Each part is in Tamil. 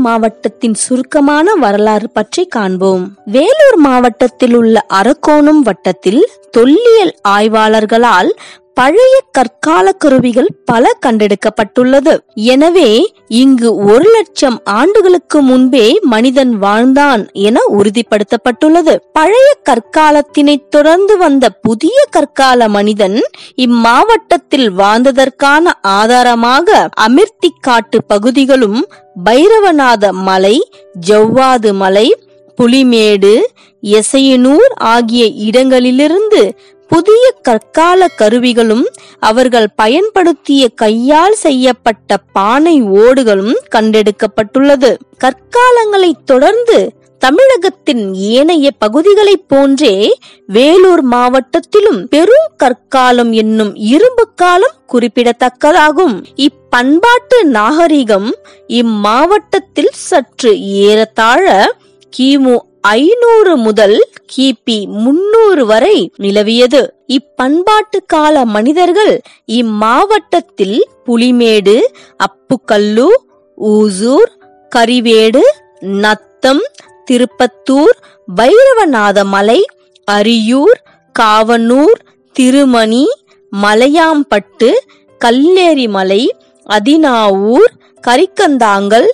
மாவட்டத்தின் சுருக்கமான வரலாறு பற்றி காண்போம். வேலூர் மாவட்டத்தில் உள்ள அரக்கோணம் வட்டத்தில் தொல்லியல் ஆய்வாளர்களால் பழைய கற்கால கருவிகள் பல கண்டெடுக்கப்பட்டுள்ளது. எனவே இங்கு 1,00,000 ஆண்டுகளுக்கு முன்பே மனிதன் வாழ்ந்தான் என உறுதிப்படுத்தப்பட்டுள்ளது. பழைய கற்காலத்தினை தொடர்ந்து வந்த புதிய கற்கால மனிதன் இம்மாவட்டத்தில் வாழ்ந்ததற்கான ஆதாரமாக அமிர்திக்காட்டு பகுதிகளும், பைரவநாத மலை, ஜவ்வாது மலை, புலிமேடு, எசையனூர் ஆகிய இடங்களிலிருந்து புதிய கற்கால கருவிகளும் அவர்கள் பயன்படுத்திய கையால் செய்யப்பட்ட பானை ஓடுகளும் கண்டெடுக்கப்பட்டுள்ளது. கற்காலங்களை தொடர்ந்து தமிழகத்தின் ஏனைய பகுதிகளைப் போன்றே வேலூர் மாவட்டத்திலும் பெரும் கற்காலம் என்னும் இரும்பு காலம் குறிப்பிடத்தக்கதாகும். இப்பண்பாட்டு நாகரிகம் இம்மாவட்டத்தில் சற்று ஏறத்தாழ கிமு 500 முதல் கிபி 300 வரை நிலவியது. இப்பண்பாட்டு கால மனிதர்கள் இம்மாவட்டத்தில் புலிமேடு, அப்புக்கல்லு, ஊசூர், கரிவேடு, நத்தம், திருப்பத்தூர், பைரவநாத மலை, அரியூர், காவனூர், திருமணி, மலையாம்பட்டு, கல்லேரி மலை, அதினாவூர், கரிக்கந்தாங்கல்,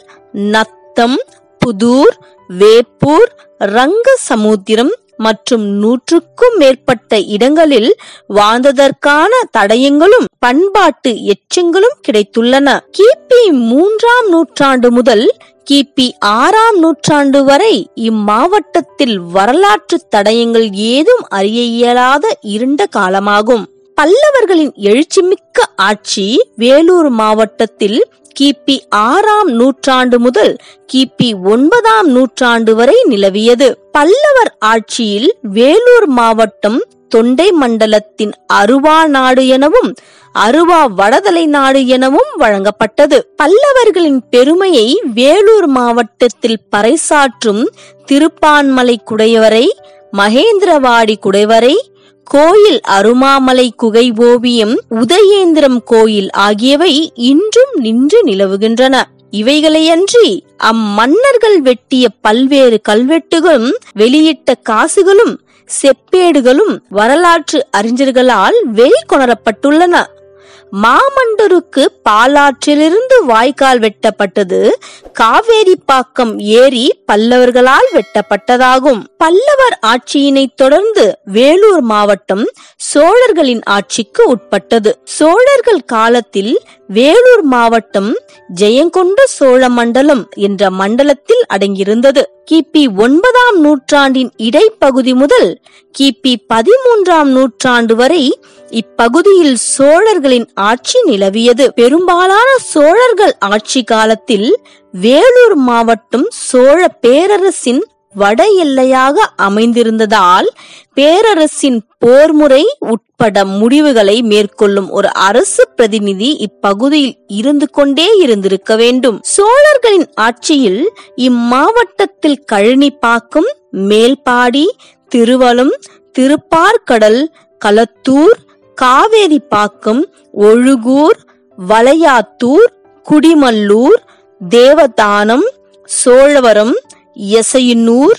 நத்தம், புதூர், வேப்பூர், ரங்கசமுத்திரம் மற்றும் 100க்கும் மேற்பட்ட இடங்களில் வாழ்ந்ததற்கான தடயங்களும் பண்பாட்டு எச்சங்களும் கிடைத்துள்ளன. கிபி 3ஆம் நூற்றாண்டு முதல் கிபி 6ஆம் நூற்றாண்டு வரை இம்மாவட்டத்தில் வரலாற்று தடயங்கள் ஏதும் அறிய இயலாத இருண்ட காலமாகும். பல்லவர்களின் எழுச்சிமிக்க ஆட்சி வேலூர் மாவட்டத்தில் கிபி 6ஆம் நூற்றாண்டு முதல் கிபி 9ஆம் நூற்றாண்டு வரை நிலவியது. பல்லவர் ஆட்சியில் வேலூர் மாவட்டம் தொண்டை மண்டலத்தின் அருவா நாடு எனவும் அருவா வடதலை நாடு எனவும் வழங்கப்பட்டது. பல்லவர்களின் பெருமையை வேலூர் மாவட்டத்தில் பறைசாற்றும் திருப்பான்மலை குடைவரை, மகேந்திரவாடி குடைவரை, கோயில் அருமாமலை குகை ஓவியம், உதயேந்திரம் கோயில் ஆகியவை இன்றும் நின்று நிலவுகின்றன. இவைகளையன்றி அம்மன்னர்கள் வெட்டிய பல்வேறு கல்வெட்டுகளும் வெளியிட்ட காசுகளும் செப்பேடுகளும் வரலாற்று அறிஞர்களால் வெளிக்கொணரப்பட்டுள்ளன. மாமண்டூருக்கு பாலாற்றிலிருந்து வாய்க்கால் வெட்டப்பட்டது காவேரி பாக்கம் ஏரி பல்லவர்களால் வெட்டப்பட்டதாகும். பல்லவர் ஆட்சியினை தொடர்ந்து வேலூர் மாவட்டம் சோழர்களின் ஆட்சிக்கு உட்பட்டது. சோழர்கள் காலத்தில் வேலூர் மாவட்டம் ஜெயங்கொண்ட சோழ மண்டலம் என்ற மண்டலத்தில் அடங்கியிருந்தது. கிபி 9ஆம் நூற்றாண்டின் இடைப்பகுதி முதல் கிபி 13ஆம் நூற்றாண்டு வரை இப்பகுதியில் சோழர்களின் ஆட்சி நிலவியது. பெரும்பாலான சோழர்கள் ஆட்சி காலத்தில் வேலூர் மாவட்டம் சோழ பேரரசின் வட எல்லையாக அமைந்திருந்ததால் பேரரசின் போர்முறை உட்பட முடிவுகளை மேற்கொள்ளும் ஒரு அரசு பிரதிநிதி இப்பகுதியில் இருந்து கொண்டே இருந்திருக்க வேண்டும். சோழர்களின் ஆட்சியில் இம்மாவட்டத்தில் கழனிப்பாக்கம், மேல்பாடி, திருவலம், திருப்பார்கடல், களத்தூர், காவேரி பாக்கம், ஒழுகூர், வளையாத்தூர், குடிமல்லூர், தேவதானம், சோழவரம், எசையனூர்,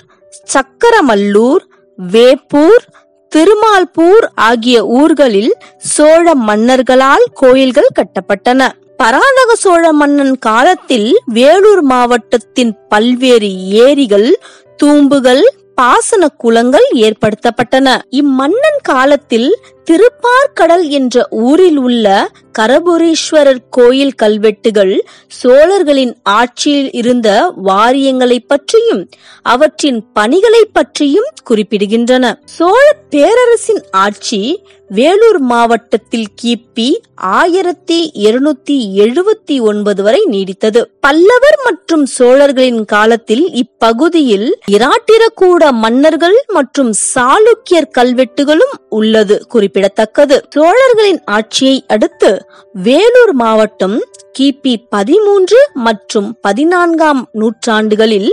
சக்கரமல்லூர், வேப்பூர், திருமால்பூர் ஆகிய ஊர்களில் சோழ மன்னர்களால் கோயில்கள் கட்டப்பட்டன. பராந்தக சோழ மன்னன் காலத்தில் வேலூர் மாவட்டத்தின் பல்வேறு ஏரிகள், தூம்புகள், பாசன குளங்கள் ஏற்படுத்தப்பட்டன. இம்மன்னன் காலத்தில் திருப்பார்கடல் என்ற ஊரில் உள்ள கரபுரீஸ்வரர் கோயில் கல்வெட்டுகள் சோழர்களின் ஆட்சியில் இருந்த வாரியங்களை பற்றியும் அவற்றின் பணிகளை பற்றியும் குறிப்பிடுகின்றன. சோழ பேரரசின் ஆட்சி வேலூர் மாவட்டத்தில் கிபி 1279 வரை நீடித்தது. பல்லவர் மற்றும் சோழர்களின் காலத்தில் இப்பகுதியில் இராட்டிரகூட மன்னர்கள் மற்றும் சாளுக்கியர் கல்வெட்டுகளும் உள்ளது குறிப்பிடத்தக்கது. சோழர்களின் ஆட்சியை அடுத்து வேலூர் மாவட்டம் கிபி 13 மற்றும் 14ஆம் நூற்றாண்டுகளில்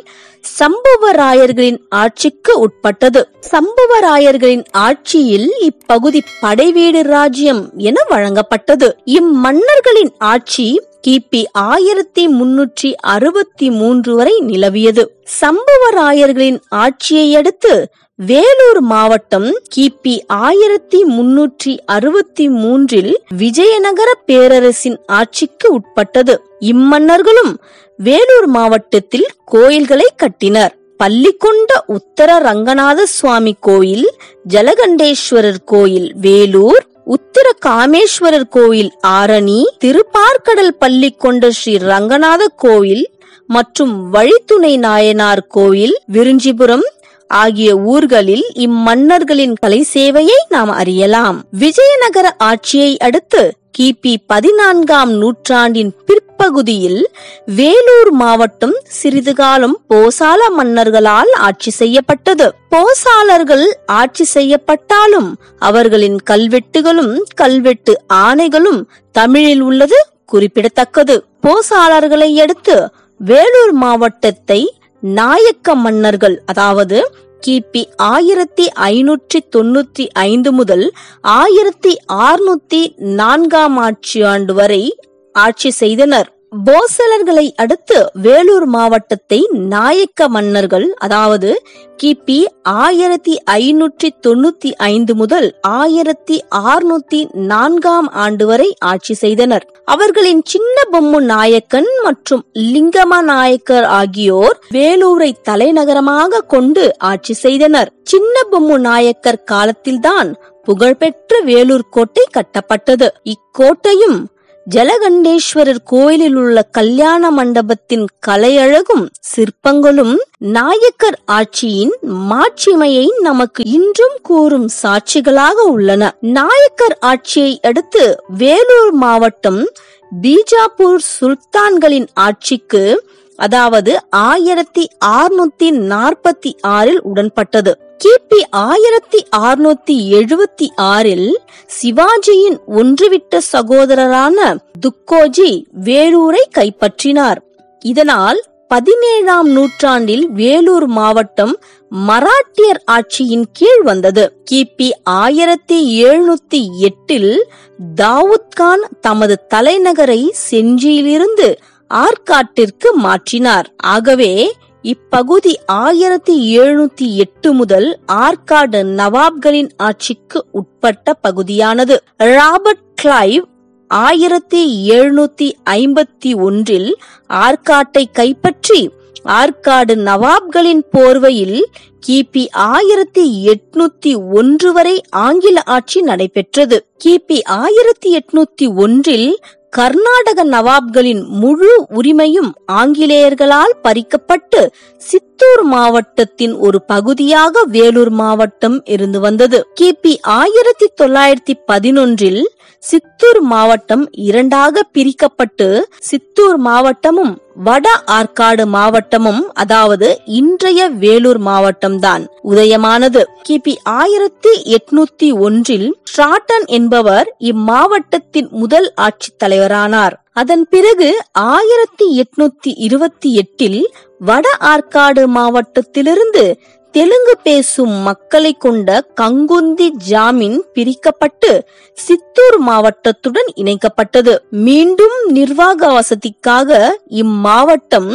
சம்புவராயர்களின் ஆட்சிக்கு உட்பட்டது. சம்புவராயர்களின் ஆட்சியில் இப்பகுதி படைவீடு ராஜ்யம் என வழங்கப்பட்டது. இம்மன்னர்களின் ஆட்சி கிபி 1363 வரை நிலவியது. சம்புவராயர்களின் ஆட்சியை அடுத்து வேலூர் மாவட்டம் கிபி 1363 விஜயநகர பேரரசின் ஆட்சிக்கு உட்பட்டது. இம்மன்னர்களும் வேலூர் மாவட்டத்தில் கோயில்களை கட்டினர். பள்ளிகொண்ட உத்தர ரங்கநாத சுவாமி கோயில், ஜலகண்டேஸ்வரர் கோயில் வேலூர், உத்திர காமேஸ்வரர் கோயில் ஆரணி, திருப்பார்கடல் பள்ளிகொண்ட ஸ்ரீ ரங்கநாத கோயில் மற்றும் வழித்துணை நாயனார் கோயில் விருஞ்சிபுரம் ஆகிய ஊர்களில் இம்மன்னர்களின் கலை சேவையை நாம் அறியலாம். விஜயநகர ஆட்சியை அடுத்து கிபி 14ஆம் நூற்றாண்டின் பிற்பகுதியில் வேலூர் மாவட்டம் சிறிது காலம் போசால மன்னர்களால் ஆட்சி செய்யப்பட்டது. போசாலர்கள் ஆட்சி செய்யப்பட்டாலும் அவர்களின் கல்வெட்டுகளும் கல்வெட்டு ஆணைகளும் தமிழில் உள்ளது குறிப்பிடத்தக்கது. போசாலர்களை அடுத்து வேலூர் மாவட்டத்தை நாயக்க மன்னர்கள், அதாவது கிபி 1595 முதல் 1604ஆம் ஆட்சியாண்டு வரை ஆட்சி செய்தனர். போசலர்களை அடுத்து வேலூர் மாவட்டத்தை நாயக்க மன்னர்கள், அதாவது கிபி 1595 முதல் 1604ஆம் ஆண்டு வரை ஆட்சி செய்தனர். அவர்களின் சின்ன பொம்மு நாயக்கன் மற்றும் லிங்கம நாயக்கர் ஆகியோர் வேலூரை தலைநகரமாக கொண்டு ஆட்சி செய்தனர். சின்ன பொம்மு நாயக்கர் காலத்தில்தான் புகழ்பெற்ற வேலூர் கோட்டை கட்டப்பட்டது. இக்கோட்டையும் ஜலகண்டேஸ்வரர் கோயிலில் உள்ள கல்யாண மண்டபத்தின் கலையழகும் சிற்பங்களும் நாயக்கர் ஆட்சியின் மாட்சிமையை நமக்கு இன்றும் கூறும் சாட்சிகளாக உள்ளன. நாயக்கர் ஆட்சியை அடுத்து வேலூர் மாவட்டம் பீஜாப்பூர் சுல்தான்களின் ஆட்சிக்கு, அதாவது 1646 உடன்பட்டது. கிபி 1676 சிவாஜியின் ஒன்றுவிட்ட சகோதரரான துக்கோஜி வேலூரை கைப்பற்றினார். இதனால் 17ஆம் நூற்றாண்டில் வேலூர் மாவட்டம் மராட்டியர் ஆட்சியின் கீழ் வந்தது. கிபி 1708 தாவூத் கான் தமது தலைநகரை செஞ்சியிலிருந்து ஆற்காட்டிற்கு மாற்றினார். ஆகவே இப்பகுதி 1708 முதல் ஆற்காடு நவாப்களின் ஆட்சிக்கு உட்பட்ட பகுதியானது. ராபர்ட் கிளைவ் 1751 ஆற்காட்டை கைப்பற்றி ஆற்காடு நவாப்களின் போர்வையில் கிபி 1801 வரை ஆங்கில ஆட்சி நடைபெற்றது. கிபி 1801 கர்நாடக நவாப்களின் முழு உரிமையும் ஆங்கிலேயர்களால் பறிக்கப்பட்டு சித்தூர் மாவட்டத்தின் ஒரு பகுதியாக வேலூர் மாவட்டம் இருந்து வந்தது. கிபி 1911 சித்தூர் மாவட்டம் இரண்டாக பிரிக்கப்பட்டு சித்தூர் மாவட்டமும் வட ஆற்காடு மாவட்டமும், அதாவது இன்றைய வேலூர் மாவட்டம் தான் உதயமானது. கிபி 1801 ஸ்ட்ராட்டன் என்பவர் இம்மாவட்டத்தின் முதல் ஆட்சித் தலைவரானார். அதன் பிறகு 1828 வட ஆற்காடு மாவட்டத்திலிருந்து தெலுங்கு பேசும் மக்களை கொண்ட கங்குந்தி ஜாமீன் பிரிக்கப்பட்டு சித்தூர் மாவட்டத்துடன் இணைக்கப்பட்டது. மீண்டும் நிர்வாக வசதிக்காக இம்மாவட்டம்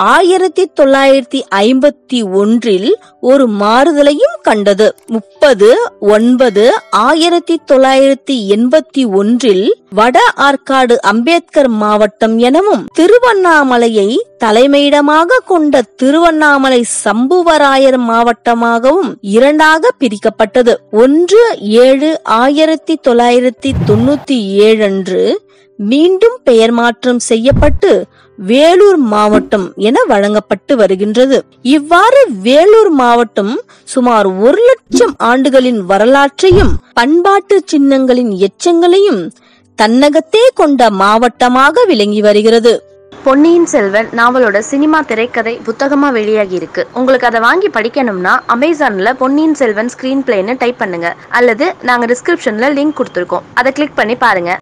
1951 ஒரு மாறுதலையும் கண்டது. 30/9/1981 வட ஆற்காடு அம்பேத்கர் மாவட்டம் எனவும் திருவண்ணாமலையை தலைமையிடமாக கொண்ட திருவண்ணாமலை சம்புவராயர் மாவட்டமாகவும் இரண்டாக பிரிக்கப்பட்டது. 1/7/1997 அன்று மீண்டும் பெயர் மாற்றம் செய்யப்பட்டு வேலூர் மாவட்டம் என வழங்கப்பட்டு வருகின்றது. இவ்வாறு வேலூர் மாவட்டம் சுமார் 1,00,000 ஆண்டுகளின் வரலாற்றையும் பண்பாட்டு சின்னங்களின் எச்சங்களையும் தன்னகத்தே கொண்ட மாவட்டமாக விளங்கி வருகிறது. பொன்னியின் செல்வன் நாவலோட சினிமா திரைக்கதை புத்தகமா வெளியாகி இருக்கு. உங்களுக்கு அதை வாங்கி படிக்கணும்னா அமேசான்ல பொன்னியின் செல்வன் ஸ்கிரீன் பிளேன்னு டைப் பண்ணுங்க, அல்லது நாங்க டிஸ்கிரிப்ஷன்ல லிங்க் கொடுத்துருக்கோம், அதை கிளிக் பண்ணி பாருங்க.